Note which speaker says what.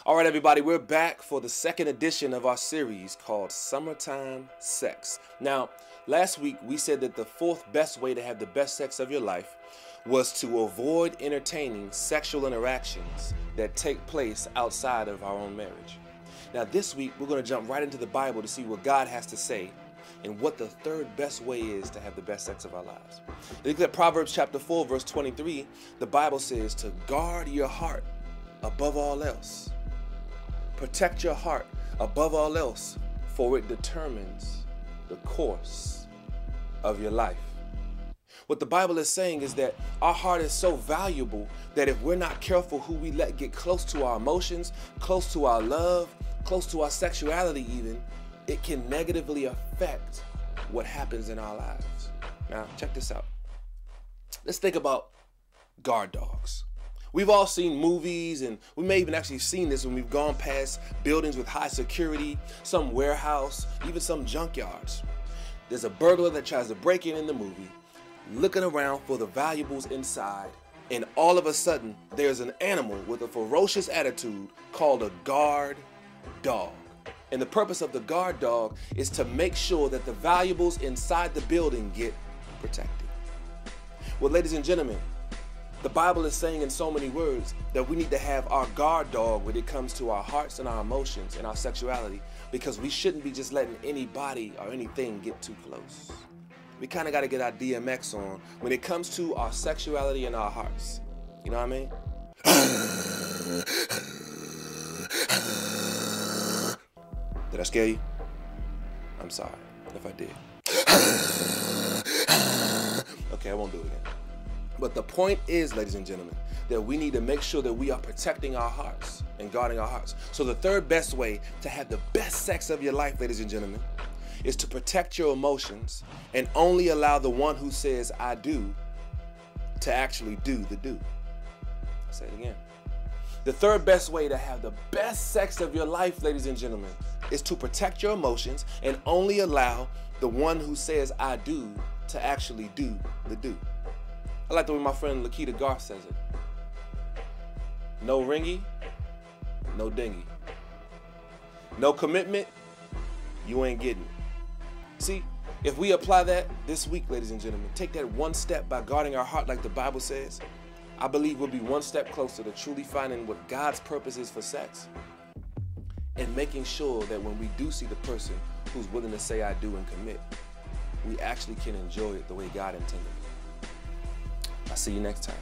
Speaker 1: All right, everybody, we're back for the second edition of our series called Summertime Sex. Now, last week we said that the fourth best way to have the best sex of your life was to avoid entertaining sexual interactions that take place outside of our own marriage. Now, this week we're going to jump right into the Bible to see what God has to say and what the third best way is to have the best sex of our lives. Look at Proverbs chapter 4, verse 23. The Bible says to guard your heart above all else. Protect your heart above all else, for it determines the course of your life. What the Bible is saying is that our heart is so valuable that if we're not careful who we let get close to our emotions, close to our love, close to our sexuality even, it can negatively affect what happens in our lives. Now, check this out. Let's think about guard dogs. We've all seen movies, and we may even actually seen this when we've gone past buildings with high security, some warehouse, even some junkyards. There's a burglar that tries to break in the movie, looking around for the valuables inside, and all of a sudden, there's an animal with a ferocious attitude called a guard dog. And the purpose of the guard dog is to make sure that the valuables inside the building get protected. Well, ladies and gentlemen, the Bible is saying in so many words that we need to have our guard dog when it comes to our hearts and our emotions and our sexuality, because we shouldn't be just letting anybody or anything get too close. We kind of got to get our DMX on when it comes to our sexuality and our hearts. You know what I mean? Did I scare you? I'm sorry if I did. Okay, I won't do it again. But the point is, ladies and gentlemen, that we need to make sure that we are protecting our hearts and guarding our hearts. So the third best way to have the best sex of your life, ladies and gentlemen, is to protect your emotions and only allow the one who says I do to actually do the do. I'll say it again. The third best way to have the best sex of your life, ladies and gentlemen, is to protect your emotions and only allow the one who says I do to actually do the do. I like the way my friend Lakita Garth says it. No ringy, no dingy. No commitment, you ain't getting it. See, if we apply that this week, ladies and gentlemen, take that one step by guarding our heart like the Bible says, I believe we'll be one step closer to truly finding what God's purpose is for sex and making sure that when we do see the person who's willing to say I do and commit, we actually can enjoy it the way God intended. I'll see you next time.